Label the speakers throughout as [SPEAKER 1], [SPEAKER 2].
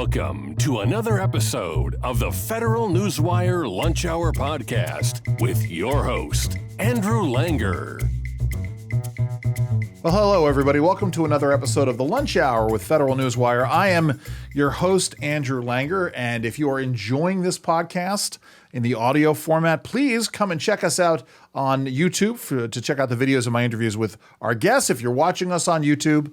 [SPEAKER 1] Welcome to another episode of the Federal Newswire Lunch Hour Podcast with your host, Andrew Langer.
[SPEAKER 2] Well, hello, everybody. Welcome to another episode of the Lunch Hour with Federal Newswire. I am your host, Andrew Langer, and if you are enjoying this podcast in the audio format, please come and check us out on YouTube to check out the videos of my interviews with our guests. If you're watching us on YouTube,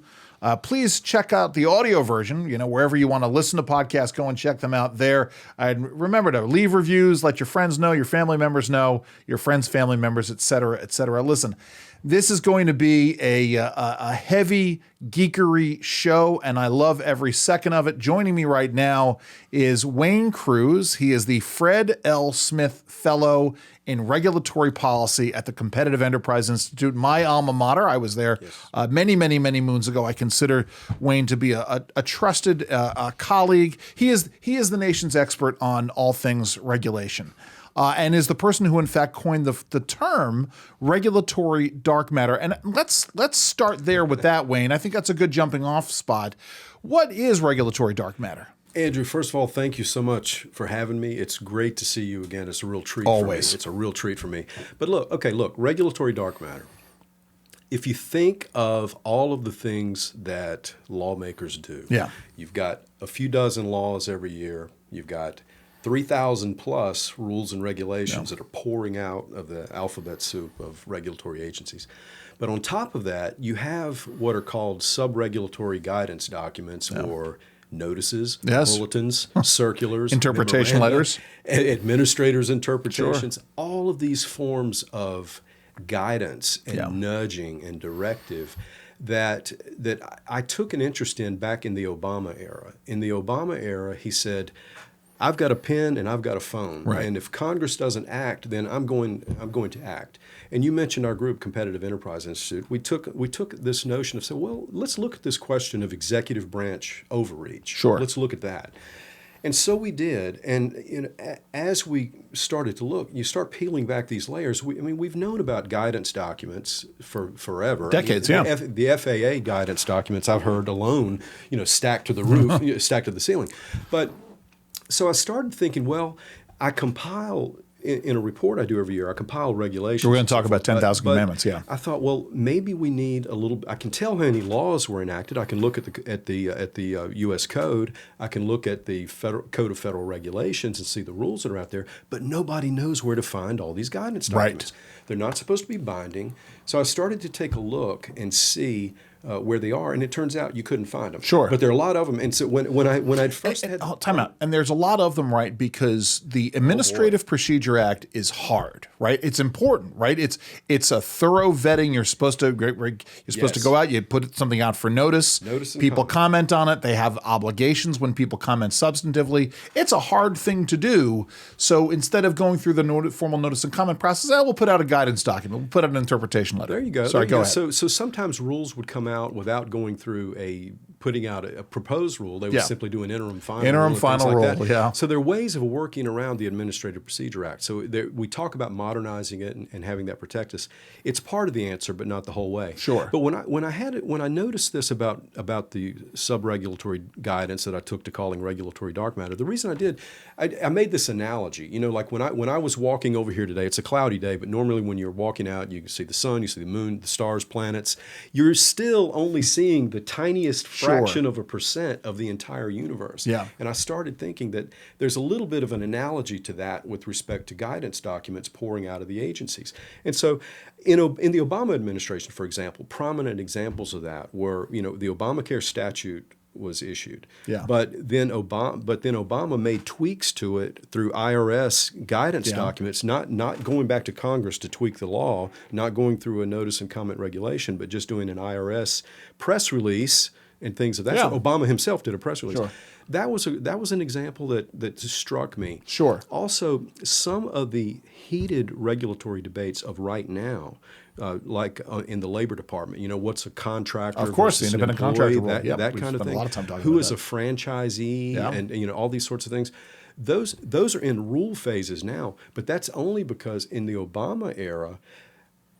[SPEAKER 2] please check out the audio version. Wherever you want to listen to podcasts, go and check them out there. And remember to leave reviews, let your friends know, your family members know, your friends' family members, et cetera, et cetera. Listen, this is going to be a heavy geekery show, and I love every second of it. Joining me right now is Wayne Cruz. He is the Fred L. Smith Fellow in Regulatory Policy at the Competitive Enterprise Institute, my alma mater. I was there many moons ago. I consider Wayne to be a trusted colleague. He is the nation's expert on all things regulation. And is the person who, in fact, coined the term regulatory dark matter. And let's start there with that, Wayne. I think that's a good jumping off spot. What is regulatory dark matter?
[SPEAKER 3] Andrew, first of all, thank you so much for having me. It's great to see you again. It's a real treat
[SPEAKER 2] Always.
[SPEAKER 3] for me. It's a real treat for me. But look, regulatory dark matter. If you think of all of the things that lawmakers do, you've got a few dozen laws every year. You've got 3,000 plus rules and regulations that are pouring out of the alphabet soup of regulatory agencies. But on top of that, you have what are called sub-regulatory guidance documents or notices, bulletins, circulars,
[SPEAKER 2] interpretation letters,
[SPEAKER 3] administrators' interpretations, all of these forms of guidance and nudging and directive that I took an interest in back in the Obama era. In the Obama era, he said, I've got a pen and I've got a phone, and if Congress doesn't act, then I'm going to act. And you mentioned our group, Competitive Enterprise Institute. We took this notion of saying, well, let's look at this question of executive branch overreach.
[SPEAKER 2] Sure.
[SPEAKER 3] Let's look at that. And so we did. And as we started to look, you start peeling back these layers. We've known about guidance documents for forever.
[SPEAKER 2] Decades,
[SPEAKER 3] The FAA guidance documents I've heard alone, stacked to the roof, stacked to the ceiling. So I started thinking, well, I compile, in a report I do every year, I compile regulations.
[SPEAKER 2] We're going to talk about 10,000 commandments,
[SPEAKER 3] I thought, well, maybe we need a little, I can tell how many laws were enacted. I can look at the U.S. Code. I can look at the Code of Federal Regulations and see the rules that are out there, but nobody knows where to find all these guidance documents. They're not supposed to be binding. So I started to take a look and see where they are, and it turns out you couldn't find them.
[SPEAKER 2] Sure.
[SPEAKER 3] But there are a lot of them. And so when I first had...
[SPEAKER 2] time out. And there's a lot of them, right? Because the Administrative Procedure Act is hard, right? It's important, right? It's a thorough vetting. You're supposed to go out, you put something out for notice. People comment on it. They have obligations when people comment substantively. It's a hard thing to do. So instead of going through the formal notice and comment process, we'll put out a guidance document. We'll put out an interpretation letter.
[SPEAKER 3] There you go.
[SPEAKER 2] Sorry, go ahead.
[SPEAKER 3] So sometimes rules would come out without going through putting out a proposed rule. They would simply do an interim final rule. So there are ways of working around the Administrative Procedure Act. So we talk about modernizing it and having that protect us. It's part of the answer, but not the whole way.
[SPEAKER 2] Sure.
[SPEAKER 3] But when I noticed this about the sub-regulatory guidance that I took to calling regulatory dark matter, the reason I did, I made this analogy. Like when I was walking over here today, it's a cloudy day, but normally when you're walking out, you can see the sun, you see the moon, the stars, planets. You're still only seeing the tiniest fraction of a percent of the entire universe.
[SPEAKER 2] Yeah.
[SPEAKER 3] And I started thinking that there's a little bit of an analogy to that with respect to guidance documents pouring out of the agencies. And so in the Obama administration, for example, prominent examples of that were, the Obamacare statute was issued. But then Obama made tweaks to it through IRS guidance documents, not going back to Congress to tweak the law, not going through a notice and comment regulation, but just doing an IRS press release and things of that sort. Obama himself did a press release.
[SPEAKER 2] Sure.
[SPEAKER 3] That was an example that struck me.
[SPEAKER 2] Sure.
[SPEAKER 3] Also, some of the heated regulatory debates of right now, like in the Labor Department, what's a contractor?
[SPEAKER 2] Of course, the independent contractor rule.
[SPEAKER 3] That kind of thing.
[SPEAKER 2] A lot of time talking
[SPEAKER 3] Who
[SPEAKER 2] about
[SPEAKER 3] is a franchisee, and all these sorts of things. Those are in rule phases now, but that's only because in the Obama era,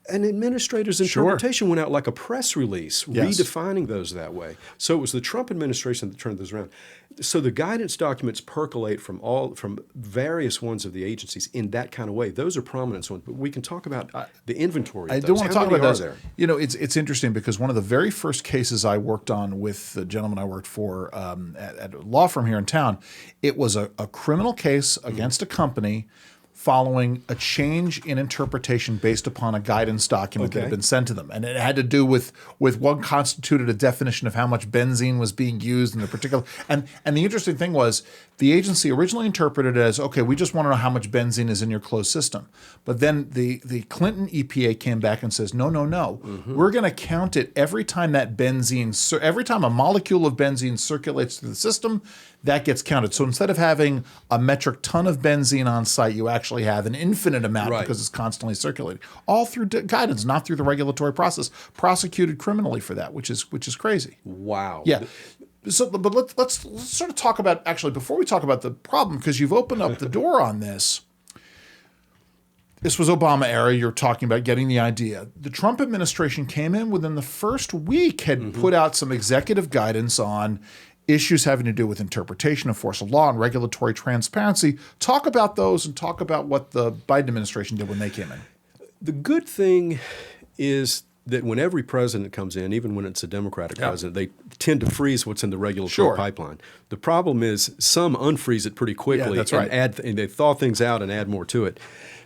[SPEAKER 3] an administrator's interpretation went out like a press release, redefining those that way. So it was the Trump administration that turned those around. So the guidance documents percolate from various ones of the agencies in that kind of way. Those are prominent ones, but we can talk about the inventory.
[SPEAKER 2] I do want to talk about those. It's interesting because one of the very first cases I worked on with the gentleman I worked for at a law firm here in town, it was a criminal case against a company following a change in interpretation based upon a guidance document that had been sent to them. And it had to do with what constituted a definition of how much benzene was being used in a particular. And the interesting thing was the agency originally interpreted it as, okay, we just want to know how much benzene is in your closed system. But then the Clinton EPA came back and says, no. We're going to count it every time every time a molecule of benzene circulates through the system, that gets counted. So instead of having a metric ton of benzene on site, you actually have an infinite amount because it's constantly circulating. All through guidance, not through the regulatory process. Prosecuted criminally for that, which is crazy.
[SPEAKER 3] Wow.
[SPEAKER 2] Yeah. So, but let's sort of talk about, actually, before we talk about the problem, because you've opened up the door on this. This was Obama era. You're talking about getting the idea. The Trump administration came in within the first week, had put out some executive guidance on issues having to do with interpretation of force of law and regulatory transparency. Talk about those and talk about what the Biden administration did when they came in.
[SPEAKER 3] The good thing is that when every president comes in, even when it's a Democratic president, they tend to freeze what's in the regulatory pipeline. The problem is some unfreeze it pretty quickly and they thaw things out and add more to it.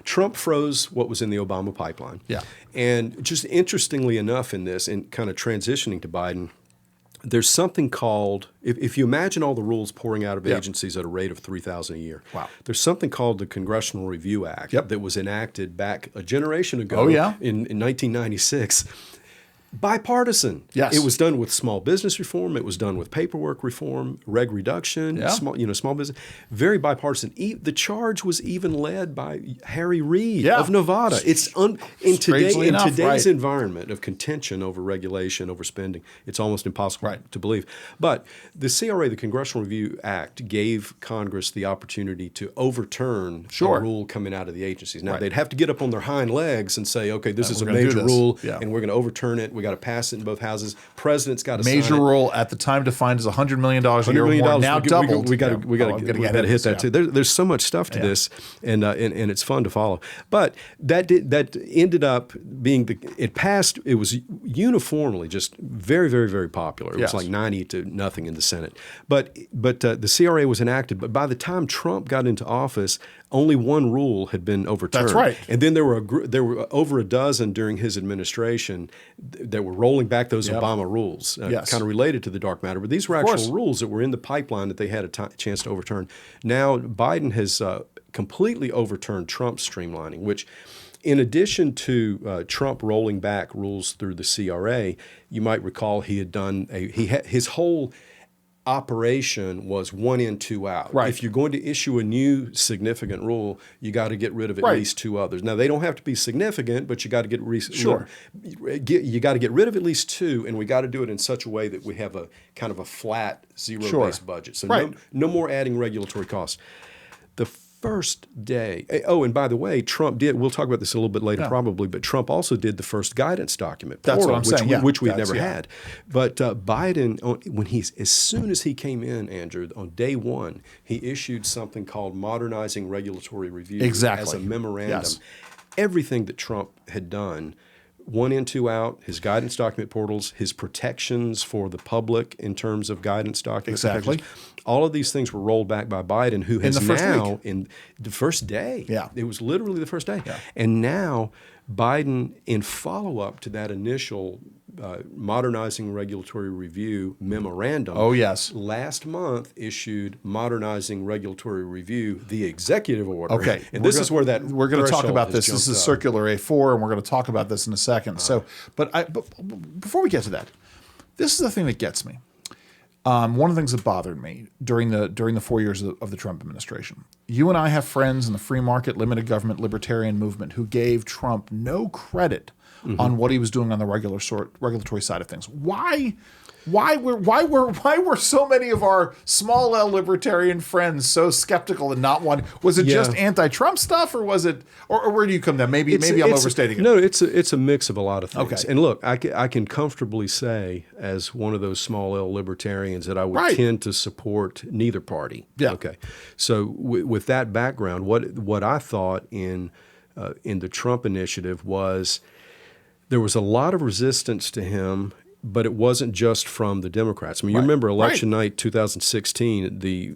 [SPEAKER 3] Trump froze what was in the Obama pipeline. Yeah. And just interestingly enough in this, and kind of transitioning to Biden, there's something called, if you imagine all the rules pouring out of agencies at a rate of 3,000 a year, there's something called the Congressional Review Act that was enacted back a generation ago in 1996. Bipartisan. Yes. It was done with small business reform. It was done with paperwork reform, reg reduction, small business. Very bipartisan. The charge was even led by Harry Reid of Nevada. It's in today's environment of contention over regulation, over spending, it's almost impossible to believe. But the CRA, the Congressional Review Act, gave Congress the opportunity to overturn a rule coming out of the agencies. Now, they'd have to get up on their hind legs and say, okay, this is a major rule, and we're going to overturn it. We got to pass it in both houses. President's got to sign it. Major rule at the time defined as $100 million a year or more. Now doubled. We got to hit that too. There's so much stuff to this, and it's fun to follow. But that ended up being it passed. It was uniformly just very, very, very popular. It was like 90 to nothing in the Senate. But the CRA was enacted. But by the time Trump got into office, only one rule had been overturned. That's right. And then there were over a dozen during his administration that were rolling back those Obama rules, kind of related to the dark matter. But these were actual rules that were in the pipeline that they had a chance to overturn. Now Biden has completely overturned Trump's streamlining, which, in addition to Trump rolling back rules through the CRA, you might recall he had done his whole operation was 1 in, 2 out. Right. If you're going to issue a new significant rule, you got to get rid of at least 2 others. Now, they don't have to be significant, but you got to get you got to get rid of at least 2, and we got to do it in such a way that we have a kind of a flat zero-based budget. So no more adding regulatory costs. The first day. Oh, and by the way, Trump did. We'll talk about this a little bit later, probably. But Trump also did the first guidance document. That's what I'm saying. Which we've never had. But Biden, as soon as he came in, Andrew, on day one, he issued something called Modernizing Regulatory Review as a memorandum. Yes. Everything that Trump had done. 1 in, 2 out, his guidance document portals, his protections for the public in terms of guidance documents. Exactly. All of these things were rolled back by Biden, who has in the first day. Yeah. It was literally the first day. Yeah. And now Biden, in follow-up to that initial Modernizing Regulatory Review memorandum, last month issued Modernizing Regulatory Review, the executive order. Okay. And this is where we're going to talk about this. This is Circular A4, and we're going to talk about this in a second. So, but before we get to that, this is the thing that gets me. One of the things that bothered me during the 4 years of the Trump administration, you and I have friends in the free market, limited government, libertarian movement who gave Trump no credit
[SPEAKER 2] on what he was doing on the regulatory side of things. Why were so many of our small L libertarian friends so skeptical and not wanting? Was it just anti-Trump stuff, or was it, or where do you come down? Maybe I'm overstating it.
[SPEAKER 3] No, it's a mix of a lot of things.
[SPEAKER 2] Okay.
[SPEAKER 3] And look, I can comfortably say, as one of those small L libertarians, that I would tend to support neither party.
[SPEAKER 2] Yeah.
[SPEAKER 3] Okay. So with that background, what I thought in the Trump initiative was there was a lot of resistance to him. But it wasn't just from the Democrats. I mean, you remember election night 2016, the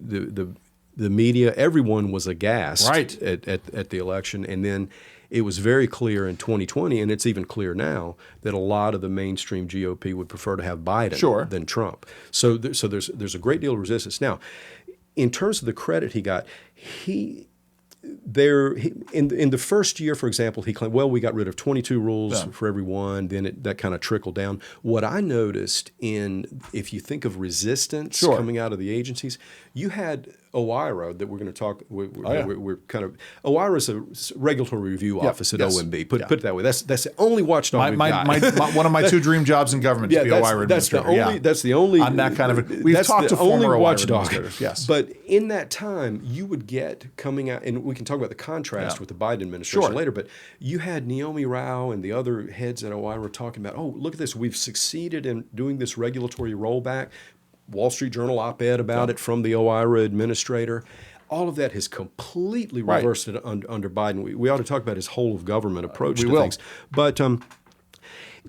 [SPEAKER 3] media, everyone was aghast at the election. And then it was very clear in 2020, and it's even clear now, that a lot of the mainstream GOP would prefer to have Biden than Trump. So there's a great deal of resistance. Now, in terms of the credit he got, in the first year, for example, he claimed, well, we got rid of 22 rules for everyone. Then that kind of trickled down. What I noticed if you think of resistance coming out of the agencies, you had OIRA that we're going to talk. We're kind of OIRA is a regulatory review office at OMB. Put it that way. That's the only watchdog we've got.
[SPEAKER 2] One of my two dream jobs in government is to be OIRA administrator.
[SPEAKER 3] That's the only.
[SPEAKER 2] I'm that kind of. We've talked to former OIRA administrators. Yes,
[SPEAKER 3] but in that time, you would get coming out, and we can talk about the contrast with the Biden administration later. But you had Naomi Rao and the other heads at OIRA talking about, oh, look at this, we've succeeded in doing this regulatory rollback. Wall Street Journal op-ed about it from the OIRA administrator. All of that has completely reversed it under Biden. We ought to talk about his whole of government approach to things. But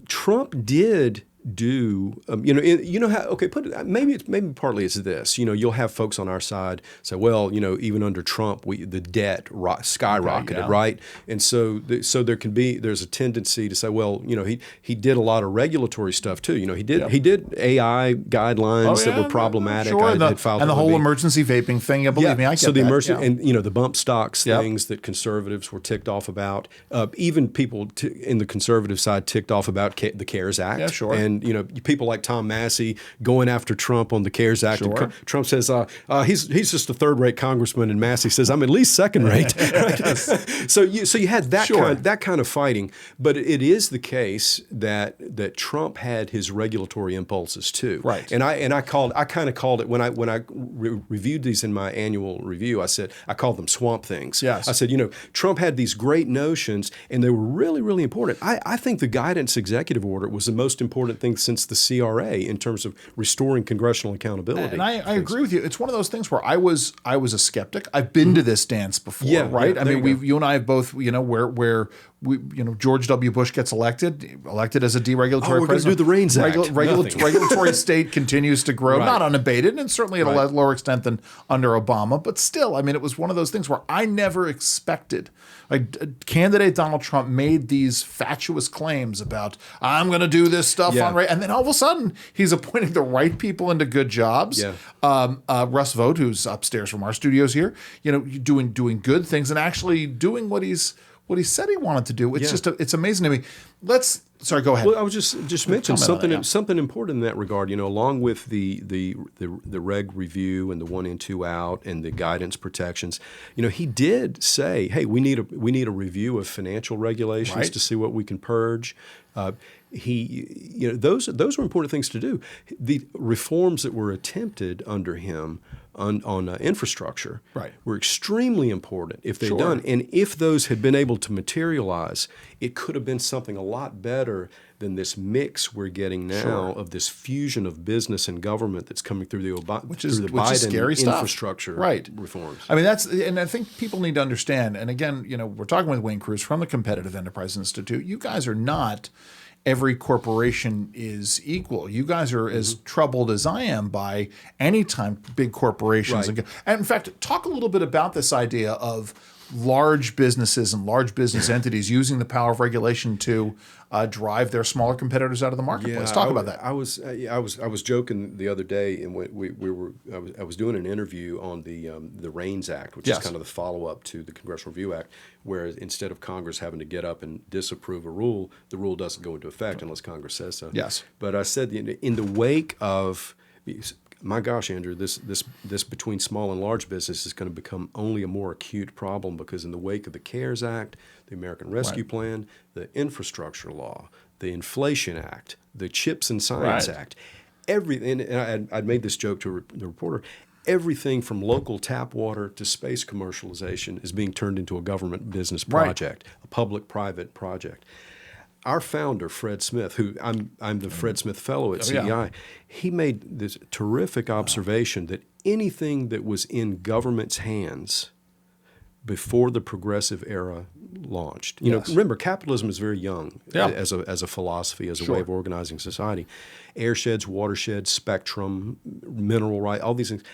[SPEAKER 3] Trump did do, how, okay, maybe partly it's this, you'll have folks on our side say, well, even under Trump, the debt skyrocketed, right? And so there's a tendency to say, well, he did a lot of regulatory stuff too. He did AI guidelines that were problematic.
[SPEAKER 2] And the whole emergency vaping thing. Yeah, believe me, I get
[SPEAKER 3] so the
[SPEAKER 2] that.
[SPEAKER 3] emergency and the bump stocks things that conservatives were ticked off about. Even people in the conservative side ticked off about the CARES Act.
[SPEAKER 2] Yeah, sure.
[SPEAKER 3] And people like Tom Massey going after Trump on the CARES Act.
[SPEAKER 2] Sure.
[SPEAKER 3] And Trump says he's just a third-rate congressman, and Massey says I'm at least second-rate. Right? So you had that kind of fighting, but it is the case that Trump had his regulatory impulses too.
[SPEAKER 2] Right.
[SPEAKER 3] And I kind of called it when I reviewed these in my annual review. I called them swamp things.
[SPEAKER 2] Yes.
[SPEAKER 3] I said Trump had these great notions, and they were really, really important. I think the guidance executive order was the most important thing since the CRA in terms of restoring congressional accountability.
[SPEAKER 2] And I agree with you. It's one of those things where I was a skeptic. I've been to this dance before, right?
[SPEAKER 3] Yeah,
[SPEAKER 2] I mean, you and I have both, where George W. Bush gets elected as a deregulatory president.
[SPEAKER 3] We're going to do the Reins Act.
[SPEAKER 2] Regulatory state continues to grow, not unabated, and certainly at a lower extent than under Obama. But still, I mean, it was one of those things where I never expected. Candidate Donald Trump made these fatuous claims about, I'm going to do this stuff on and then all of a sudden he's appointing the right people into good jobs.
[SPEAKER 3] Yeah.
[SPEAKER 2] Russ Vought, who's upstairs from our studios here, doing good things and actually doing what he said he wanted to do. It's just it's amazing to me. Sorry, go ahead.
[SPEAKER 3] Well, I was just mentioning something important in that regard. Along with the reg review and the 1 in 2 out and the guidance protections, he did say, hey, we need a review of financial regulations to see what we can purge. Those were important things to do. The reforms that were attempted under him on infrastructure were extremely important if they'd done. And if those had been able to materialize, it could have been something a lot better than this mix we're getting now of this fusion of business and government that's coming through the Biden
[SPEAKER 2] scary
[SPEAKER 3] infrastructure reforms.
[SPEAKER 2] I mean, and I think people need to understand. And again, we're talking with Wayne Cruz from the Competitive Enterprise Institute. You guys are not. Every corporation is equal. You guys are as troubled as I am by any time big corporations. And in fact, talk a little bit about this idea of large businesses and large business entities using the power of regulation to drive their smaller competitors out of the marketplace. Talk about that.
[SPEAKER 3] I was joking the other day, and I was doing an interview on the Reins Act, which is kind of the follow up to the Congressional Review Act, where instead of Congress having to get up and disapprove a rule, the rule doesn't go into effect unless Congress says so.
[SPEAKER 2] Yes.
[SPEAKER 3] But I said in the wake of my gosh, Andrew, this between small and large business is going to become only a more acute problem, because in the wake of the CARES Act, the American Rescue Plan, the Infrastructure Law, the Inflation Act, the CHIPS and Science Act, everything. And I'd made this joke to the reporter. Everything from local tap water to space commercialization is being turned into a government business project, a public-private project. Our founder, Fred Smith, who I'm the Fred Smith Fellow at CEI, he made this terrific observation that anything that was in government's hands before the progressive era launched. You know, remember, capitalism is very young as a philosophy, as a way of organizing society. Airsheds, watersheds, spectrum, mineral rights, all these things.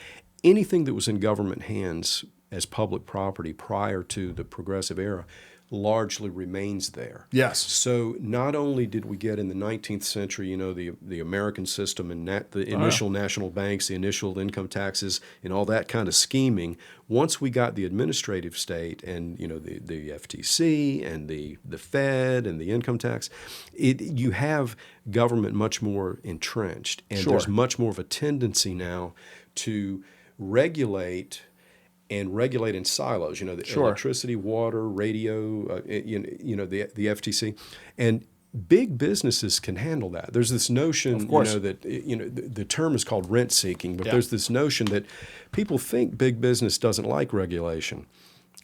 [SPEAKER 3] Anything that was in government hands as public property prior to the progressive era largely remains there.
[SPEAKER 2] Yes.
[SPEAKER 3] So not only did we get in the 19th century, you know, the American system and the initial national banks, the initial income taxes, and all that kind of scheming, once we got the administrative state and, you know, the FTC and the Fed and the income tax, you have government much more entrenched. And there's much more of a tendency now to regulate in silos, you know, the electricity, water, radio, you know, the FTC. And big businesses can handle that. There's this notion, you know, that, you know, the term is called rent seeking, but there's this notion that people think big business doesn't like regulation.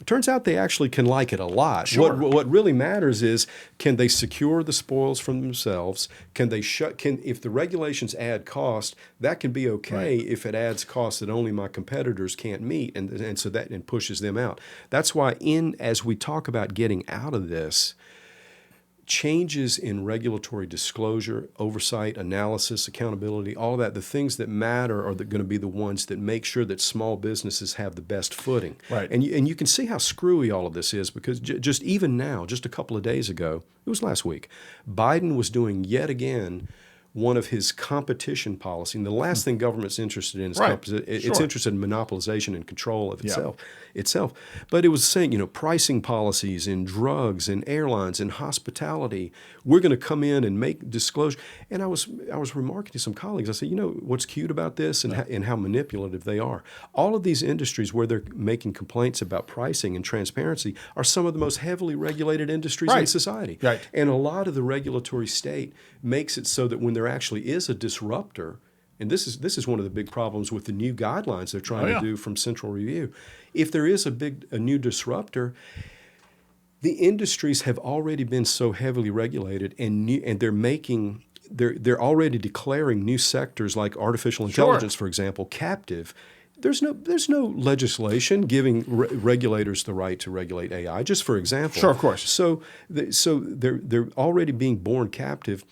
[SPEAKER 3] It turns out they actually can like it a lot. What really matters is, can they secure the spoils from themselves? Can they if the regulations add cost, that can be okay if it adds cost that only my competitors can't meet, and so that pushes them out. That's why as we talk about getting out of this, changes in regulatory disclosure, oversight, analysis, accountability, all that, the things that matter are going to be the ones that make sure that small businesses have the best footing.
[SPEAKER 2] Right.
[SPEAKER 3] And you can see how screwy all of this is, because just even now, just a couple of days ago, it was last week, Biden was doing yet again one of his competition policy. And the last thing government's interested in is competition. It's interested in monopolization and control of itself. But it was saying, you know, pricing policies in drugs and airlines and hospitality, we're going to come in and make disclosure. And I was remarking to some colleagues, I said, you know, what's cute about this and how manipulative they are. All of these industries where they're making complaints about pricing and transparency are some of the most heavily regulated industries in society.
[SPEAKER 2] Right.
[SPEAKER 3] And a lot of the regulatory state makes it so that when there actually is a disruptor, and this is one of the big problems with the new guidelines they're trying to do from Central Review. If there is a new disruptor, the industries have already been so heavily regulated, and they're already declaring new sectors like artificial intelligence, for example, captive. There's no legislation giving regulators the right to regulate AI, just for example.
[SPEAKER 2] Sure, of course.
[SPEAKER 3] So they're already being born captive.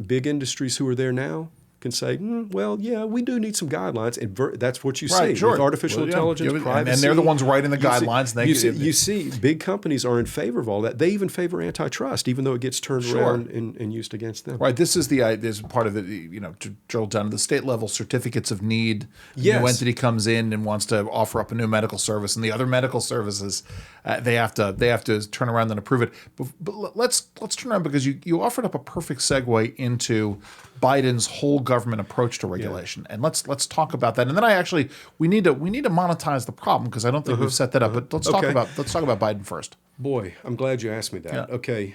[SPEAKER 3] Big industries who are there now can say, well, yeah, we do need some guidelines, and that's what you see with artificial intelligence, privacy.
[SPEAKER 2] And they're the ones writing the guidelines.
[SPEAKER 3] You see big companies are in favor of all that. They even favor antitrust, even though it gets turned around and used against them.
[SPEAKER 2] Right. This is part of the, you know, to drill down to the state level certificates of need. A new entity comes in and wants to offer up a new medical service, and the other medical services, they have to turn around and approve it. But let's turn around, because you offered up a perfect segue into Biden's whole government approach to regulation, and let's talk about that. And then we need to monetize the problem, because I don't think we've set that up. But let's talk about Biden first.
[SPEAKER 3] Boy, I'm glad you asked me that.
[SPEAKER 2] Yeah.
[SPEAKER 3] Okay,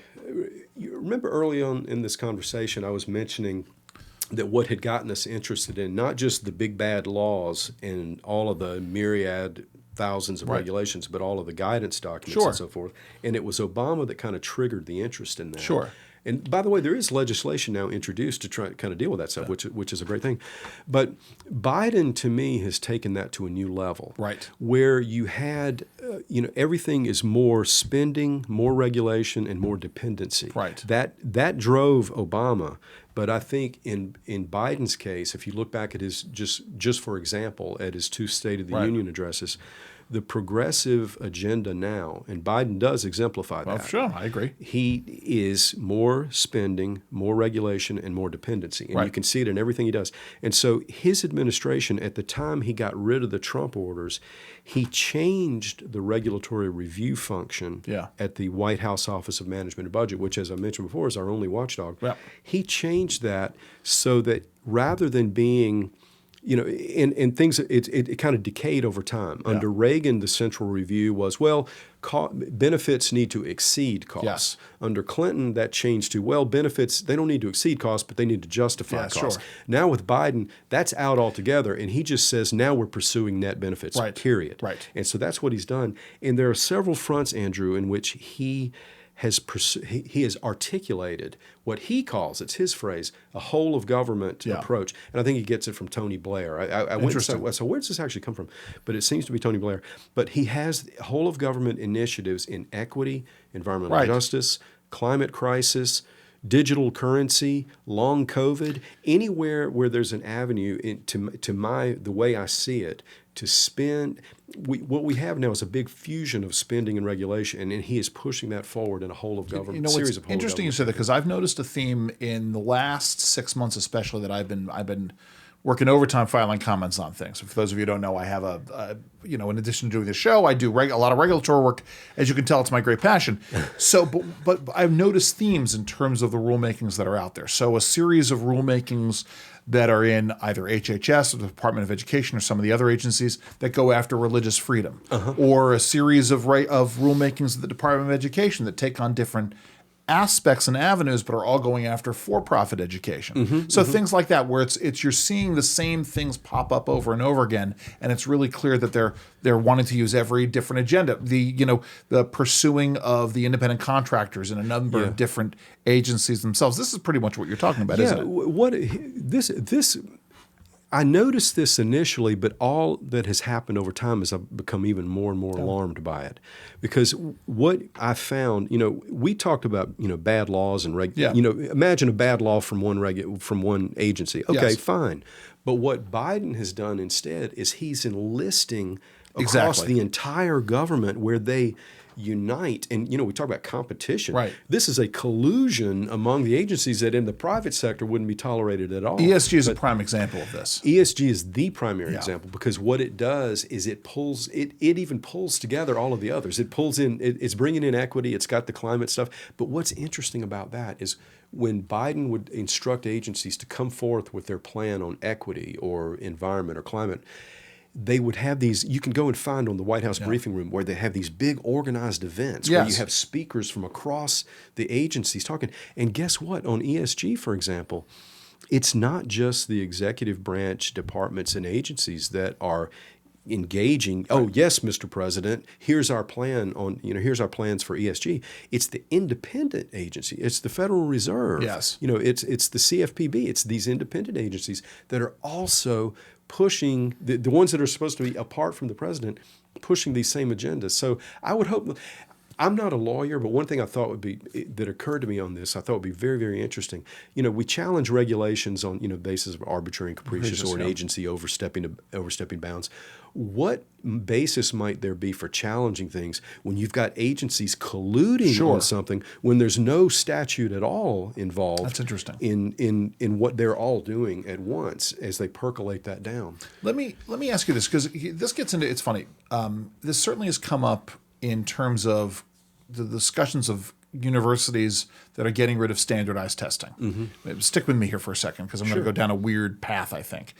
[SPEAKER 3] you remember early on in this conversation, I was mentioning that what had gotten us interested in not just the big bad laws and all of the myriad thousands of regulations, but all of the guidance documents and so forth. And it was Obama that kind of triggered the interest in that.
[SPEAKER 2] Sure.
[SPEAKER 3] And by the way, there is legislation now introduced to try to kind of deal with that stuff, which is a great thing. But Biden, to me, has taken that to a new level.
[SPEAKER 2] Right. Where
[SPEAKER 3] you had, everything is more spending, more regulation, and more dependency.
[SPEAKER 2] Right.
[SPEAKER 3] That drove Obama. But I think in Biden's case, if you look back at his, just for example, at his two State of the Union addresses, the progressive agenda now, and Biden does exemplify that.
[SPEAKER 2] Oh, sure, I agree.
[SPEAKER 3] He is more spending, more regulation, and more dependency. And you can see it in everything he does. And so his administration, at the time he got rid of the Trump orders, he changed the regulatory review function at the White House Office of Management and Budget, which, as I mentioned before, is our only watchdog.
[SPEAKER 2] Yeah.
[SPEAKER 3] He changed that so that rather than being and things, it kind of decayed over time.
[SPEAKER 2] Yeah.
[SPEAKER 3] Under Reagan, the central review was, well, benefits need to exceed costs.
[SPEAKER 2] Yes.
[SPEAKER 3] Under Clinton, that changed to, well, benefits, they don't need to exceed costs, but they need to justify costs.
[SPEAKER 2] Sure.
[SPEAKER 3] Now with Biden, that's out altogether, and he just says, now we're pursuing net benefits, period.
[SPEAKER 2] Right.
[SPEAKER 3] And so that's what he's done. And there are several fronts, Andrew, in which he has articulated what he calls, it's his phrase, a whole of government approach. And I think he gets it from Tony Blair. I went and said, so where does this actually come from? But it seems to be Tony Blair. But he has whole of government initiatives in equity, environmental justice, climate crisis, digital currency, long COVID, anywhere where there's an avenue the way I see it, to spend. What we have now is a big fusion of spending and regulation, and he is pushing that forward in a whole of government series of whole
[SPEAKER 2] interesting you said that, because I've noticed a theme in the last 6 months, especially, that I've been working overtime filing comments on things. For those of you who don't know, I have in addition to doing the show, I do a lot of regulatory work. As you can tell, it's my great passion. So, but I've noticed themes in terms of the rulemakings that are out there. So a series of rulemakings that are in either HHS or the Department of Education or some of the other agencies that go after religious freedom, or a series of rulemakings of the Department of Education that take on different aspects and avenues, but are all going after for-profit education. So things like that, where it's you're seeing the same things pop up over and over again, and it's really clear that they're wanting to use every different agenda. The pursuing of the independent contractors in a number of different agencies themselves. This is pretty much what you're talking about, isn't it?
[SPEAKER 3] I noticed this initially, but all that has happened over time is I've become even more and more alarmed by it. Because what I found, we talked about, bad laws and imagine a bad law from one agency. Okay, fine. But what Biden has done instead is he's enlisting across the entire government, where they unite. And, we talk about competition.
[SPEAKER 2] Right.
[SPEAKER 3] This is a collusion among the agencies that in the private sector wouldn't be tolerated at all.
[SPEAKER 2] ESG is a prime example of this.
[SPEAKER 3] ESG is the primary example, because what it does is it even pulls together all of the others. It pulls in, it's bringing in equity, it's got the climate stuff. But what's interesting about that is when Biden would instruct agencies to come forth with their plan on equity or environment or climate, they would have these, you can go and find on the White House briefing room, where they have these big organized events where you have speakers from across the agencies talking. And guess what? On ESG, for example, it's not just the executive branch departments and agencies that are engaging. Oh, yes, Mr. President, here's our plan on, here's our plans for ESG. It's the independent agency. It's the Federal Reserve.
[SPEAKER 2] Yes.
[SPEAKER 3] It's the CFPB. It's these independent agencies that are also pushing, the ones that are supposed to be apart from the president, pushing these same agendas. So I would hope, I'm not a lawyer, but one thing that occurred to me on this, I thought would be very, very interesting. We challenge regulations on, basis of arbitrary and capricious or an agency overstepping bounds. What basis might there be for challenging things when you've got agencies colluding on something, when there's no statute at all involved?
[SPEAKER 2] That's interesting.
[SPEAKER 3] In what they're all doing at once as they percolate that down.
[SPEAKER 2] Let me ask you this, because this gets into, it's funny. This certainly has come up in terms of the discussions of universities that are getting rid of standardized testing. Stick with me here for a second, because I'm going to go down a weird path, I think.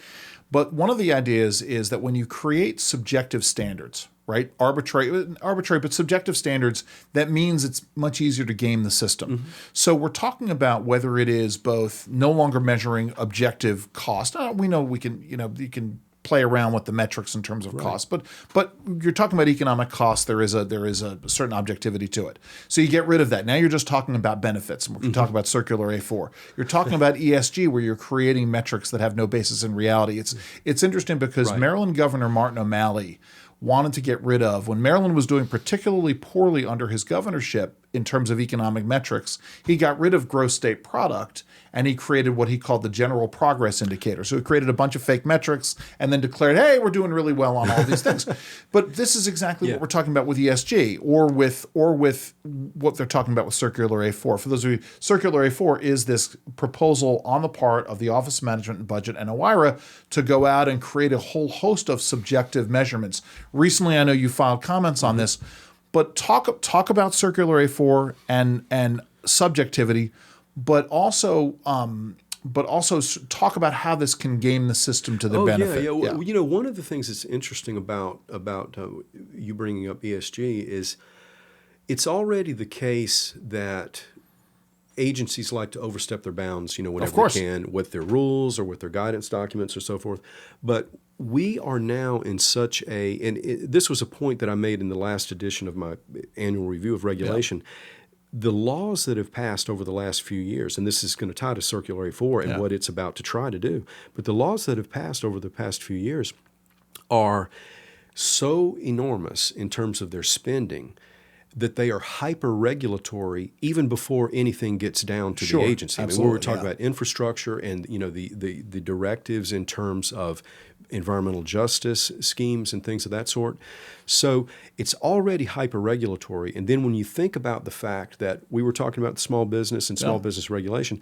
[SPEAKER 2] But one of the ideas is that when you create subjective standards, right, arbitrary, but subjective standards, that means it's much easier to game the system. So we're talking about whether it is both no longer measuring objective cost. We know you can play around with the metrics in terms of cost, but you're talking about economic cost. There is a certain objectivity to it. So you get rid of that. Now you're just talking about benefits, and we can talk about Circular A4. You're talking about ESG, where you're creating metrics that have no basis in reality. It's interesting because Maryland Governor Martin O'Malley wanted to get rid of, when Maryland was doing particularly poorly under his governorship in terms of economic metrics, he got rid of gross state product, and he created what he called the general progress indicator. So he created a bunch of fake metrics and then declared, hey, we're doing really well on all these things. But this is exactly what we're talking about with ESG, or with what they're talking about with Circular A4. For those of you, Circular A4 is this proposal on the part of the Office of Management and Budget and OIRA to go out and create a whole host of subjective measurements. Recently, I know you filed comments on this, but talk about Circular A4 and subjectivity, but also but also talk about how this can game the system to the benefit.
[SPEAKER 3] Yeah. Well, you know, one of the things that's interesting about you bringing up ESG is it's already the case that agencies like to overstep their bounds, you know, whenever they can, with their rules or with their guidance documents or so forth. But we are now in such this was a point that I made in the last edition of my annual review of regulation. The laws that have passed over the last few years, and this is going to tie to Circular A4 and what it's about to try to do, but the laws that have passed over the past few years are so enormous in terms of their spending that they are hyper-regulatory even before anything gets down to the agency. I mean, we were talking about infrastructure and, you know, the directives in terms of environmental justice schemes and things of that sort. So it's already hyper-regulatory. And then when you think about the fact that we were talking about the small business and small business regulation,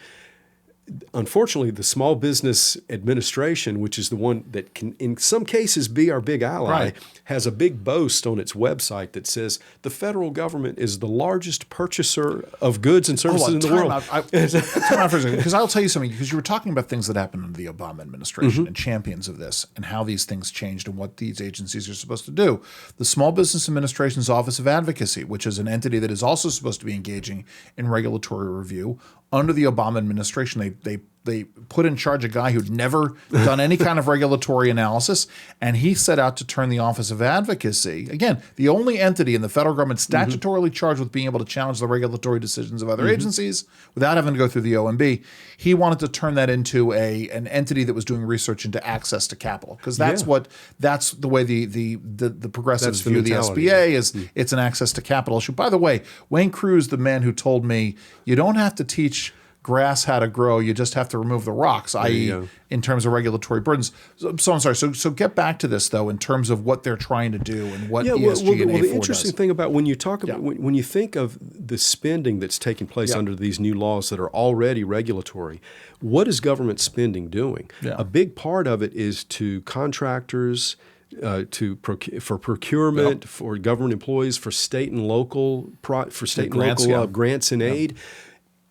[SPEAKER 3] unfortunately, the Small Business Administration, which is the one that can, in some cases, be our big ally, has a big boast on its website that says the federal government is the largest purchaser of goods and services in the world.
[SPEAKER 2] Time out for a second, because I'll tell you something, because you were talking about things that happened under the Obama administration and champions of this and how these things changed and what these agencies are supposed to do. The Small Business Administration's Office of Advocacy, which is an entity that is also supposed to be engaging in regulatory review, under the Obama administration, they put in charge a guy who'd never done any kind of regulatory analysis, and he set out to turn the Office of Advocacy, again, the only entity in the federal government statutorily charged with being able to challenge the regulatory decisions of other agencies without having to go through the OMB. He wanted to turn that into an entity that was doing research into access to capital, because that's the way the progressives view the SBA is it's an access to capital issue. By the way, Wayne Cruz, the man who told me you don't have to teach grass how to grow, you just have to remove the rocks, i.e. in terms of regulatory burdens. So I'm sorry. So get back to this, though, in terms of what they're trying to do and what ESG and A4
[SPEAKER 3] the interesting thing about when you talk about when you think of the spending that's taking place under these new laws that are already regulatory, what is government spending doing? A big part of it is to contractors, for procurement, for government employees, for state and local grants and aid.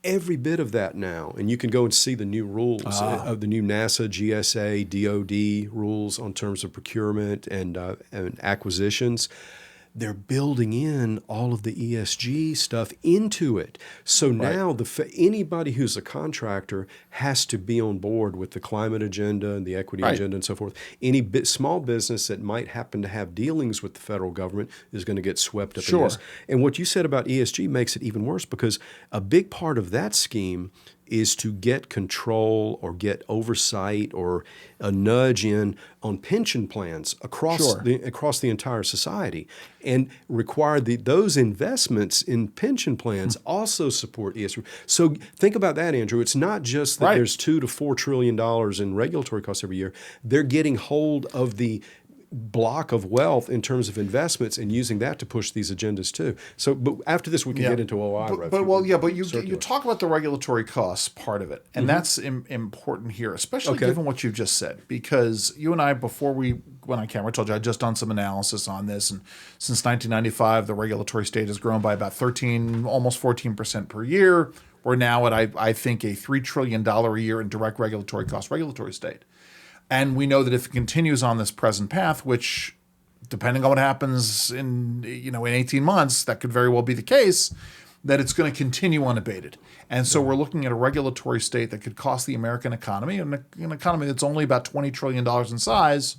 [SPEAKER 3] Every bit of that now, and you can go and see the new rules of the new NASA, GSA, DOD rules on terms of procurement and acquisitions. They're building in all of the ESG stuff into it. So now anybody who's a contractor has to be on board with the climate agenda and the equity agenda and so forth. Any small business that might happen to have dealings with the federal government is going to get swept up in this. And what you said about ESG makes it even worse, because a big part of that scheme is to get control or get oversight or a nudge in on pension plans across the entire society, and require those investments in pension plans also support ESG. So think about that, Andrew. It's not just that there's $2 to $4 trillion in regulatory costs every year. They're getting hold of the block of wealth in terms of investments and using that to push these agendas too. So, but after this, we can get into OI.
[SPEAKER 2] But you talk about the regulatory costs part of it, and that's important here, especially given what you've just said, because you and I, before we went on camera, I told you I'd just done some analysis on this, and since 1995, the regulatory state has grown by about 13, almost 14% per year. We're now at, I think, a $3 trillion a year in direct regulatory cost regulatory state. And we know that if it continues on this present path, which, depending on what happens in 18 months, that could very well be the case, that it's going to continue unabated. And so we're looking at a regulatory state that could cost the American economy, an economy that's only about $20 trillion in size,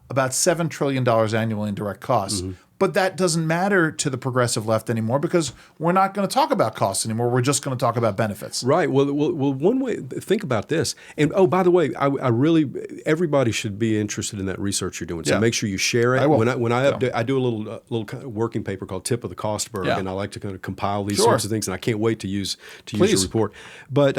[SPEAKER 2] about $7 trillion annually in direct costs. But that doesn't matter to the progressive left anymore, because we're not going to talk about costs anymore. We're just going to talk about benefits.
[SPEAKER 3] Well, one way, think about this. And by the way, I really, everybody should be interested in that research you're doing. So make sure you share it. When I update, I do a little kind of working paper called Tip of the Costberg, and I like to kind of compile these sorts of things, and I can't wait to use your report. But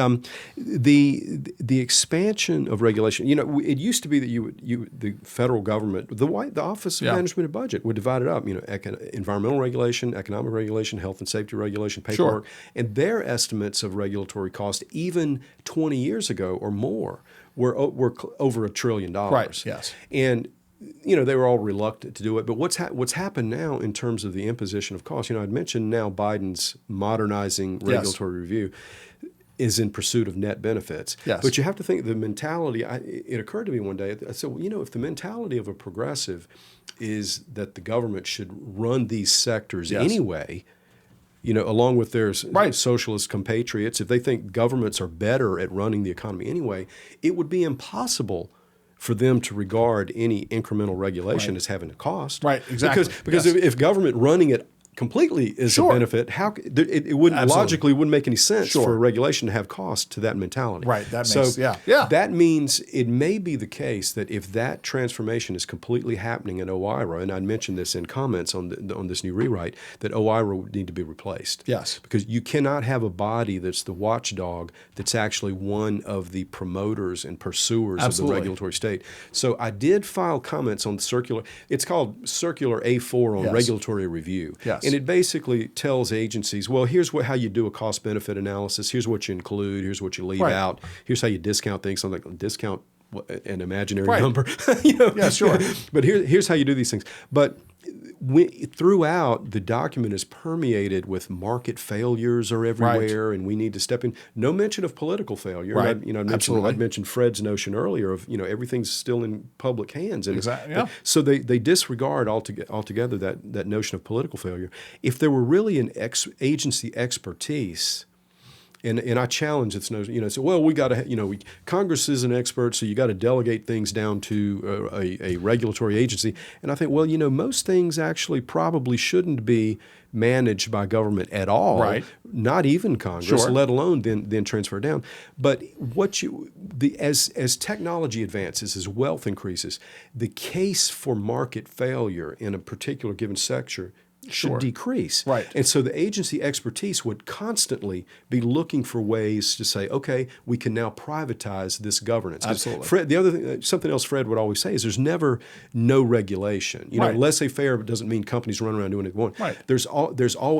[SPEAKER 3] the expansion of regulation, it used to be that the federal government, the Office of Management and Budget would divide it up. Environmental regulation, economic regulation, health and safety regulation, paperwork, and their estimates of regulatory cost, even 20 years ago or more, were over $1 trillion.
[SPEAKER 2] Right. Yes.
[SPEAKER 3] And they were all reluctant to do it. But what's happened now in terms of the imposition of costs? I'd mentioned now Biden's modernizing regulatory review. is in pursuit of net benefits.
[SPEAKER 2] Yes.
[SPEAKER 3] But you have to think the mentality, it occurred to me one day, I said, well, if the mentality of a progressive is that the government should run these sectors anyway, along with their socialist compatriots, if they think governments are better at running the economy anyway, it would be impossible for them to regard any incremental regulation as having a cost.
[SPEAKER 2] Right, exactly.
[SPEAKER 3] Because if government running it completely is a benefit, it wouldn't logically wouldn't make any sense for a regulation to have cost to that mentality.
[SPEAKER 2] Right. That makes
[SPEAKER 3] That means it may be the case that if that transformation is completely happening in OIRA, and I'd mentioned this in comments on this new rewrite, that OIRA would need to be replaced.
[SPEAKER 2] Yes.
[SPEAKER 3] Because you cannot have a body that's the watchdog that's actually one of the promoters and pursuers of the regulatory state. So I did file comments on the circular. It's called Circular A4 on regulatory review.
[SPEAKER 2] Yes.
[SPEAKER 3] And it basically tells agencies, well, here's how you do a cost-benefit analysis. Here's what you include. Here's what you leave out. Here's how you discount things. I'm like, discount an imaginary number.
[SPEAKER 2] Yeah, sure.
[SPEAKER 3] But here's how you do these things. But throughout, the document is permeated with market failures are everywhere, and we need to step in. No mention of political failure.
[SPEAKER 2] Right.
[SPEAKER 3] I'd mentioned Fred's notion earlier of everything's still in public hands. And
[SPEAKER 2] exactly. Yeah.
[SPEAKER 3] So they disregard altogether that notion of political failure. If there were really an agency expertise. And I challenge this notion. So we got to, Congress is an expert, so you got to delegate things down to a regulatory agency. And I think, most things actually probably shouldn't be managed by government at all.
[SPEAKER 2] Right.
[SPEAKER 3] Not even Congress, let alone then transfer down. But as technology advances, as wealth increases, the case for market failure in a particular given sector should decrease.
[SPEAKER 2] Right.
[SPEAKER 3] And so the agency expertise would constantly be looking for ways to say, okay, we can now privatize this governance.
[SPEAKER 2] Absolutely.
[SPEAKER 3] Fred, the other thing, something else Fred would always say is there's never no regulation. Laissez-faire doesn't mean companies run around doing what they want.
[SPEAKER 2] Right.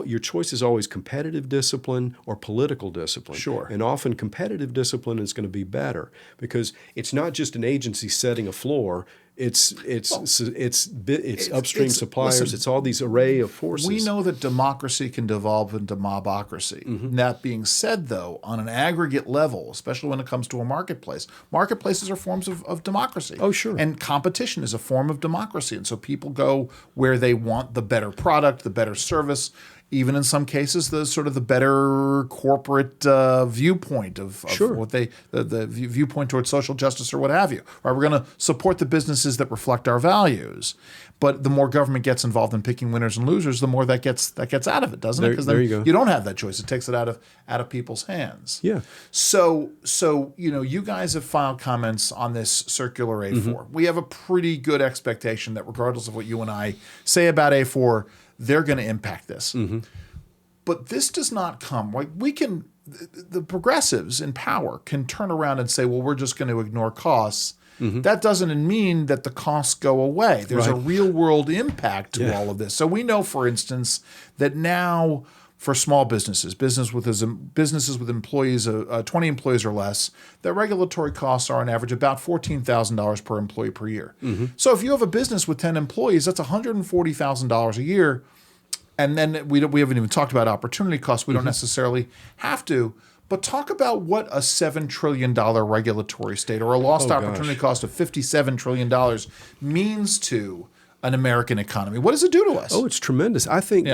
[SPEAKER 3] Your choice is always competitive discipline or political discipline.
[SPEAKER 2] Sure.
[SPEAKER 3] And often competitive discipline is going to be better because it's not just an agency setting a floor. It's upstream suppliers.
[SPEAKER 2] Listen,
[SPEAKER 3] it's all these array of forces.
[SPEAKER 2] We know that democracy can devolve into mobocracy. Mm-hmm. That being said, though, on an aggregate level, especially when it comes to a marketplace, marketplaces are forms of democracy.
[SPEAKER 3] Oh, sure.
[SPEAKER 2] And competition is a form of democracy. And so people go where they want the better product, the better service, even in some cases, the better corporate viewpoint of what the viewpoint towards social justice or what have you. Right? We're going to support the businesses that reflect our values. But the more government gets involved in picking winners and losers, the more that gets out of it, doesn't it? Because then you don't have that choice. It takes it out of people's hands.
[SPEAKER 3] Yeah.
[SPEAKER 2] So you guys have filed comments on this Circular A4. Mm-hmm. We have a pretty good expectation that regardless of what you and I say about A4, they're going to impact this. Mm-hmm. But this does not come. The progressives in power can turn around and say, well, we're just going to ignore costs. Mm-hmm. That doesn't mean that the costs go away. There's a real world impact to all of this. So we know, for instance, that now for small businesses with employees, 20 employees or less, their regulatory costs are on average about $14,000 per employee per year. Mm-hmm. So if you have a business with 10 employees, that's $140,000 a year. And then we haven't even talked about opportunity costs. We don't necessarily have to. But talk about what a $7 trillion regulatory state or a lost opportunity cost of $57 trillion means to an American economy. What does it do to us?
[SPEAKER 3] Oh, it's tremendous. I think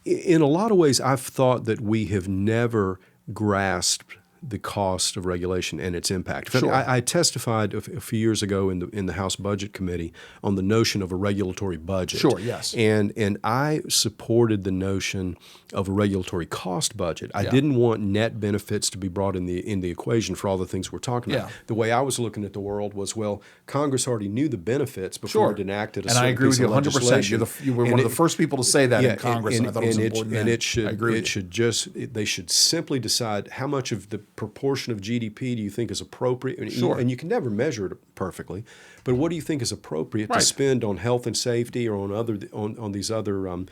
[SPEAKER 3] in a lot of ways, I've thought that we have never grasped the cost of regulation and its impact.
[SPEAKER 2] Sure.
[SPEAKER 3] I testified a few years ago in the House Budget Committee on the notion of a regulatory budget.
[SPEAKER 2] Sure, yes.
[SPEAKER 3] And I supported the notion of a regulatory cost budget. I didn't want net benefits to be brought in the equation for all the things we're talking about. The way I was looking at the world was, well, Congress already knew the benefits before it enacted a certain piece of legislation.
[SPEAKER 2] And I agree with you 100%. You were one of the first people to say that in Congress, and I thought it was important.
[SPEAKER 3] And they should simply decide how much of the proportion of GDP do you think is appropriate?
[SPEAKER 2] Sure.
[SPEAKER 3] And you can never measure it perfectly, but what do you think is appropriate to spend on health and safety or on these other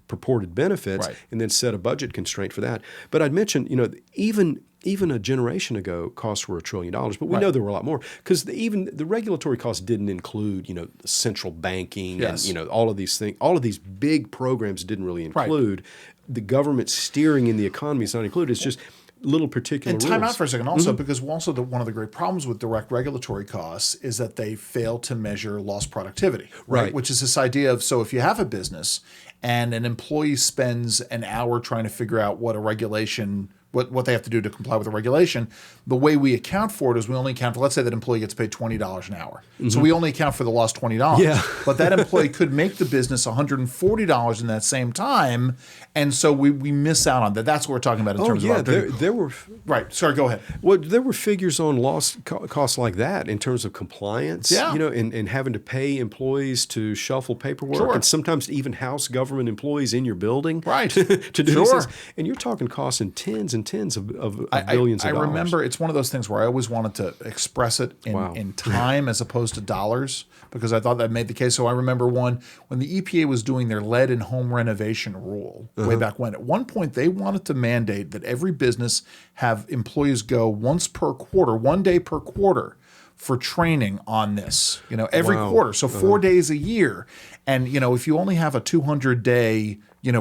[SPEAKER 3] purported benefits, and then set a budget constraint for that? But I'd mentioned, even a generation ago, costs were $1 trillion, but we know there were a lot more because even the regulatory costs didn't include, central banking and all of these things. All of these big programs didn't really include the government steering in the economy is not included. It's just little particular
[SPEAKER 2] And time
[SPEAKER 3] rules.
[SPEAKER 2] out for a second also, because also one of the great problems with direct regulatory costs is that they fail to measure lost productivity, right? Which is this idea of, so if you have a business and an employee spends an hour trying to figure out what a regulation, what they have to do to comply with a regulation, the way we account for it is we only account for, let's say that employee gets paid $20 an hour. So we only account for the lost $20.
[SPEAKER 3] Yeah.
[SPEAKER 2] But that employee could make the business $140 in that same time. And so we miss out on that. That's what we're talking about in terms of
[SPEAKER 3] there were
[SPEAKER 2] right. Sorry, go ahead.
[SPEAKER 3] Well, there were figures on lost costs like that in terms of compliance, and having to pay employees to shuffle paperwork, and sometimes even house government employees in your building, to do these things. And you're talking costs in tens and tens of billions of dollars.
[SPEAKER 2] I remember it's one of those things where I always wanted to express it in time as opposed to dollars, because I thought that made the case. So I remember when the EPA was doing their lead in home renovation rule way back when. At one point, they wanted to mandate that every business have employees go once per quarter, 1 day per quarter, for training on this, every quarter. So 4 days a year. And, if you only have a 200-day,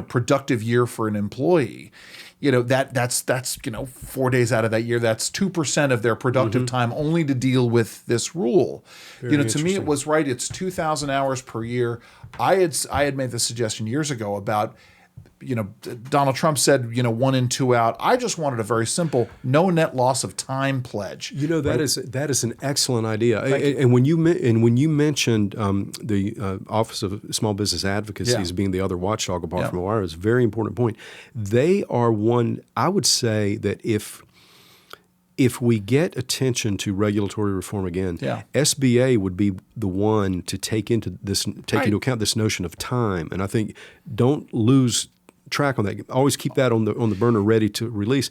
[SPEAKER 2] productive year for an employee, that's 4 days out of that year. That's 2% of their productive time only to deal with this rule. To me, it was right. It's 2,000 hours per year. I had made the suggestion years ago about, Donald Trump said, 1 in 2 out. I just wanted a very simple no net loss of time pledge.
[SPEAKER 3] That is an excellent idea. And when you mentioned the Office of Small Business Advocacy as being the other watchdog apart from OIRA, it's a very important point. They are one. I would say that if we get attention to regulatory reform again, SBA would be the one to take into account this notion of time. And I think don't lose track on that. Always keep that on the burner, ready to release.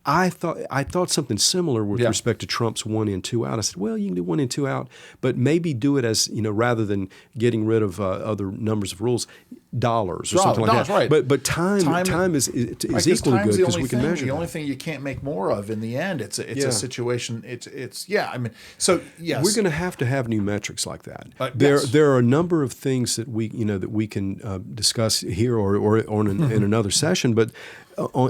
[SPEAKER 3] I thought something similar with respect to Trump's 1 in 2 out. I said, well, you can do 1 in 2 out, but maybe do it as rather than getting rid of other numbers of rules, dollars or something like that.
[SPEAKER 2] Right.
[SPEAKER 3] But time is equally good because we can measure.
[SPEAKER 2] The only thing you can't make more of in the end. It's a situation.
[SPEAKER 3] We're going to have new metrics like that. There are a number of things that we can discuss here or in another session, but.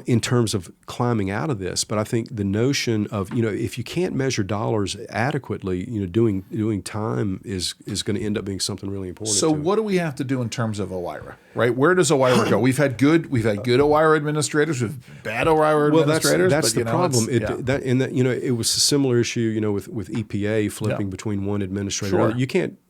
[SPEAKER 3] In terms of climbing out of this, but I think the notion of if you can't measure dollars adequately, doing time is going to end up being something really important.
[SPEAKER 2] So what do we have to do in terms of OIRA? Right? Where does OIRA go? We've had good OIRA administrators, we've bad OIRA administrators.
[SPEAKER 3] That's the problem. It was a similar issue, with EPA flipping between one administrator.
[SPEAKER 2] Sure.
[SPEAKER 3] You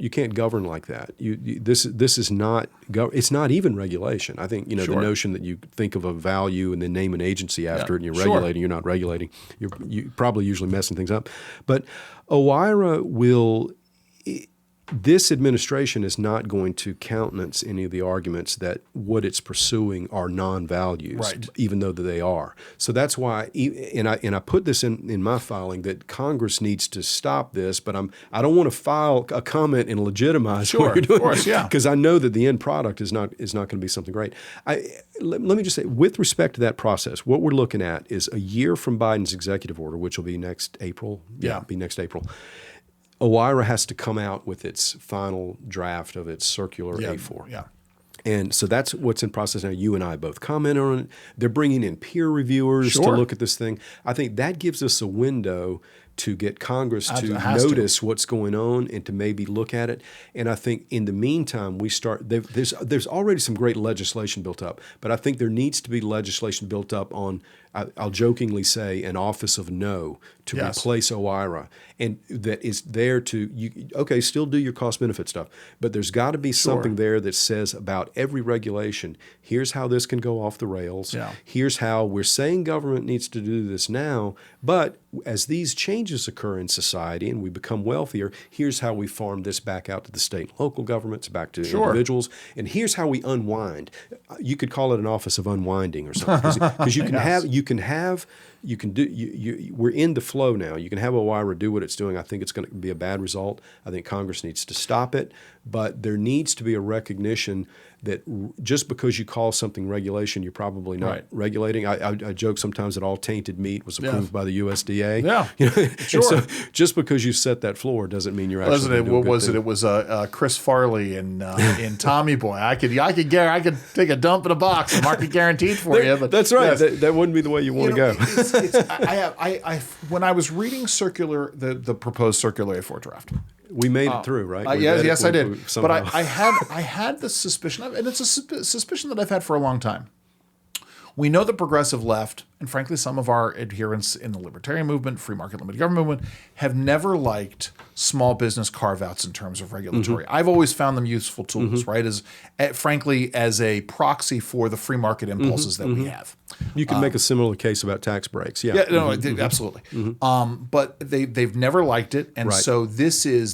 [SPEAKER 3] can't govern like that. This is not. It's not even regulation. I think the notion that you think of a value and then name an agency after it, and you're regulating, you're not regulating. You're probably usually messing things up. But OIRA will. This administration is not going to countenance any of the arguments that what it's pursuing are non-values, even though they are. So that's why, and I put this in my filing that Congress needs to stop this. But I don't want to file a comment and legitimize what you're doing, because I know that the end product is not going to be something great. Let me just say, with respect to that process, what we're looking at is a year from Biden's executive order, which will be next April. Be next April. OIRA has to come out with its final draft of its circular A4.
[SPEAKER 2] Yeah.
[SPEAKER 3] And so that's what's in process now. You and I both commented on it. They're bringing in peer reviewers to look at this thing. I think that gives us a window to get Congress to notice what's going on and to maybe look at it. And I think in the meantime, there's already some great legislation built up, but I think there needs to be legislation built up on, I'll jokingly say, an office of no to replace OIRA. And that is there to, still do your cost-benefit stuff, but there's got to be something there that says about every regulation, here's how this can go off the rails. Yeah. Here's how we're saying government needs to do this now, but as these changes occur in society and we become wealthier, here's how we farm this back out to the state and local governments, back to individuals, and here's how we unwind. You could call it an office of unwinding or something, because we're in the flow now. You can have OIRA do what it's doing. I think it's going to be a bad result. I think Congress needs to stop it, but there needs to be a recognition that just because you call something regulation, you're probably not regulating. I joke sometimes that all tainted meat was approved by the USDA. Yeah, So just because you set that floor doesn't mean you're actually doing a good thing.
[SPEAKER 2] It was Chris Farley in Tommy Boy. I could take a dump in a box and mark it guaranteed for you. But
[SPEAKER 3] that's right. That wouldn't be the way you want to go.
[SPEAKER 2] when I was reading the proposed Circular A4 draft.
[SPEAKER 3] We made it through, right?
[SPEAKER 2] Yes, I did. But I had the suspicion, and it's a suspicion that I've had for a long time. We know the progressive left, and frankly, some of our adherents in the libertarian movement, free market limited government movement, have never liked small business carve-outs in terms of regulatory. I've always found them useful tools, right? Frankly, as a proxy for the free market impulses that we have.
[SPEAKER 3] You can make a similar case about tax breaks. Yeah,
[SPEAKER 2] absolutely. But they've never liked it, and so this is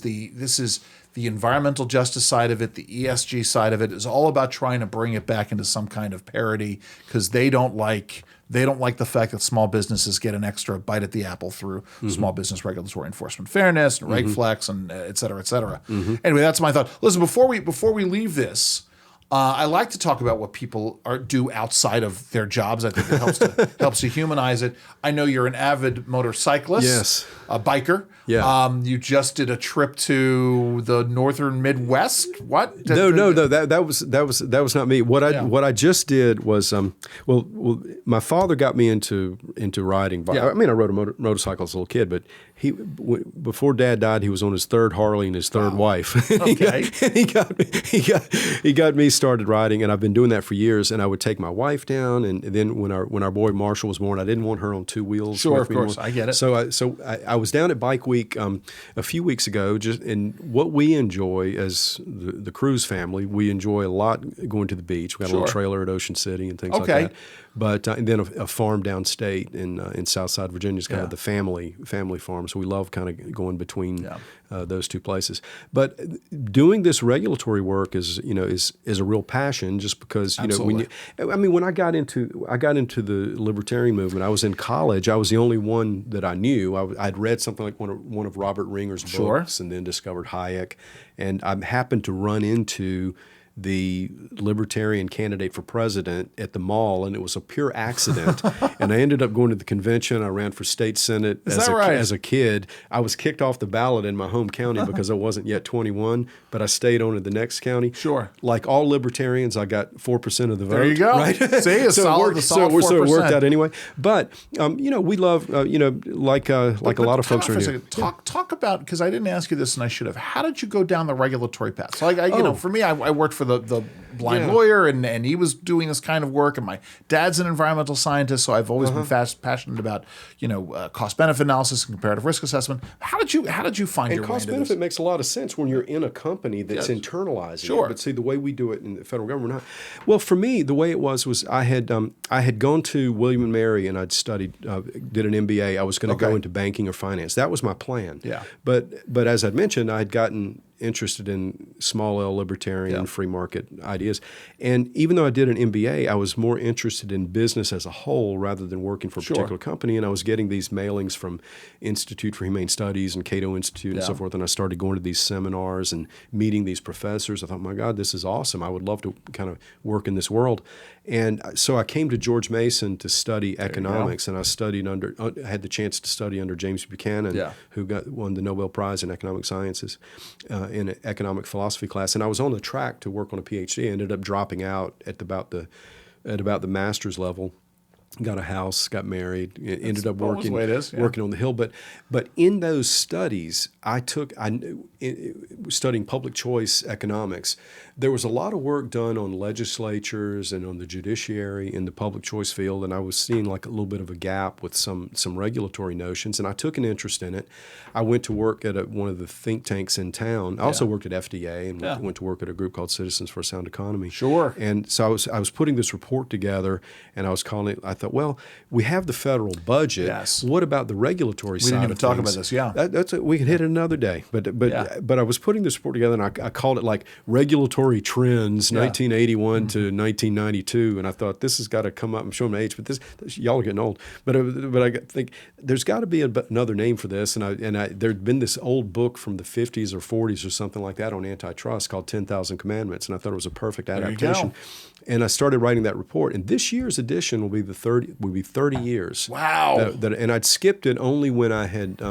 [SPEAKER 2] the environmental justice side of it, the ESG side of it is all about trying to bring it back into some kind of parity because they don't like the fact that small businesses get an extra bite at the apple through small business regulatory enforcement fairness and reg flex and et cetera, et cetera. Anyway, that's my thought. Listen, before we leave this, I like to talk about what people do outside of their jobs. I think it helps to humanize it. I know you're an avid motorcyclist,
[SPEAKER 3] yes,
[SPEAKER 2] a biker.
[SPEAKER 3] Yeah.
[SPEAKER 2] You just did a trip to the northern Midwest. What?
[SPEAKER 3] No. That was not me. What I just did was well, my father got me into riding. I mean, I rode a motorcycle as a little kid, but before Dad died, he was on his third Harley and his third wife.
[SPEAKER 2] Okay.
[SPEAKER 3] he got me started riding, and I've been doing that for years. And I would take my wife down, and then when our boy Marshall was born, I didn't want her on two wheels.
[SPEAKER 2] Sure, of course, I get it.
[SPEAKER 3] So I was down at Bike Week a few weeks ago, and what we enjoy as the Cruz family, we enjoy a lot going to the beach. We got a little trailer at Ocean City and things like that. But and then a farm downstate in Southside Virginia is kind of the family farm. So we love kind of going between those two places. But doing this regulatory work is a real passion, just because when I got into the libertarian movement, I was in college. I was the only one that I knew. I'd read something like one of Robert Ringer's books, and then discovered Hayek, and I happened to run into the Libertarian candidate for president at the mall, and it was a pure accident. And I ended up going to the convention. I ran for state senate as a kid. I was kicked off the ballot in my home county because I wasn't yet 21, but I stayed on to the next county.
[SPEAKER 2] Sure.
[SPEAKER 3] Like all libertarians, I got 4% of the vote.
[SPEAKER 2] There you go.
[SPEAKER 3] Right?
[SPEAKER 2] See, it's solid 4%.
[SPEAKER 3] So it worked out anyway. But we love like a lot of folks are here.
[SPEAKER 2] Talk about, because I didn't ask you this and I should have. How did you go down the regulatory path? So for me, I worked for the blind lawyer, and he was doing this kind of work, and my dad's an environmental scientist, so I've always been passionate about cost benefit analysis and comparative risk assessment. How did you find your way into this?
[SPEAKER 3] Cost benefit makes a lot of sense when you're in a company that's internalizing it. But see, the way we do it in the federal government, we're not. Well, for me, the way it was I had gone to William and Mary, and I'd studied, did an MBA. I was going to go into banking or finance. That was my plan.
[SPEAKER 2] Yeah.
[SPEAKER 3] But as I'd mentioned, I had gotten interested in small L libertarian free market ideas. And even though I did an MBA, I was more interested in business as a whole rather than working for a particular company. And I was getting these mailings from Institute for Humane Studies and Cato Institute and so forth. And I started going to these seminars and meeting these professors. I thought, my God, this is awesome. I would love to kind of work in this world. And so I came to George Mason to study economics, and I studied had the chance to study under James Buchanan, who won the Nobel Prize in economic sciences in an economic philosophy class. And I was on the track to work on a PhD. I ended up dropping out at about the master's level. Got a house, got married, ended up working on the Hill. But in those studies, studying public choice economics, there was a lot of work done on legislatures and on the judiciary in the public choice field, and I was seeing like a little bit of a gap with some regulatory notions, and I took an interest in it. I went to work at one of the think tanks in town. I also worked at FDA and went to work at a group called Citizens for a Sound Economy.
[SPEAKER 2] Sure.
[SPEAKER 3] And so I was putting this report together, and I was calling it. I thought, well, we have the federal budget.
[SPEAKER 2] Yes.
[SPEAKER 3] What about the regulatory side of things?
[SPEAKER 2] We didn't even talk about this. Yeah.
[SPEAKER 3] That's we can hit it another day. But I was putting this report together, and I called it like Regulatory Trends, 1981 to 1992. And I thought, this has got to come up. I'm showing my age, but y'all are getting old. But I think there's got to be another name for this. And there'd been this old book from the 50s or 40s or something like that on antitrust called 10,000 Commandments. And I thought it was a perfect adaptation. And I started writing that report. And this year's edition will be 30 years.
[SPEAKER 2] Wow!
[SPEAKER 3] And I'd skipped it only when I had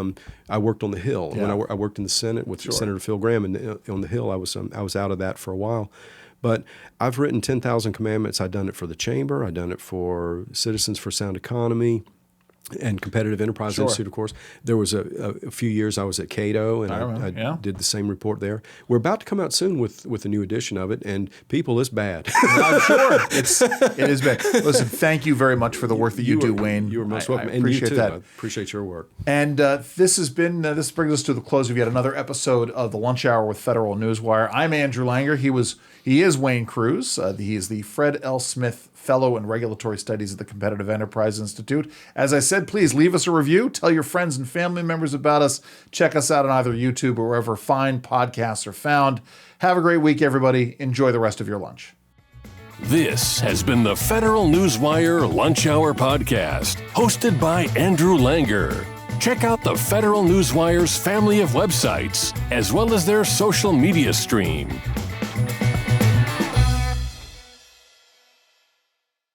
[SPEAKER 3] I worked on the Hill. When I worked in the Senate with Senator Phil Gramm, and on the Hill I was out of that for a while. But I've written 10,000 Commandments. I've done it for the Chamber. I've done it for Citizens for Sound Economy. and Competitive Enterprise
[SPEAKER 2] Sure.
[SPEAKER 3] Institute, of course. There was a few years I was at Cato, and I did the same report there. We're about to come out soon with a new edition of it, and people, it's bad.
[SPEAKER 2] I'm sure it is bad. Listen, thank you very much for the work that you do, Wayne.
[SPEAKER 3] You are most welcome.
[SPEAKER 2] I
[SPEAKER 3] And
[SPEAKER 2] appreciate
[SPEAKER 3] you too.
[SPEAKER 2] that.
[SPEAKER 3] I appreciate your work.
[SPEAKER 2] And this brings us to the close of yet another episode of the Lunch Hour with Federal Newswire. I'm Andrew Langer. He is Wayne Cruz. He is the Fred L. Smith Fellow in Regulatory Studies at the Competitive Enterprise Institute. As I said, please leave us a review. Tell your friends and family members about us. Check us out on either YouTube or wherever fine podcasts are found. Have a great week, everybody. Enjoy the rest of your lunch.
[SPEAKER 1] This has been the Federal Newswire Lunch Hour Podcast, hosted by Andrew Langer. Check out the Federal Newswire's family of websites, as well as their social media stream.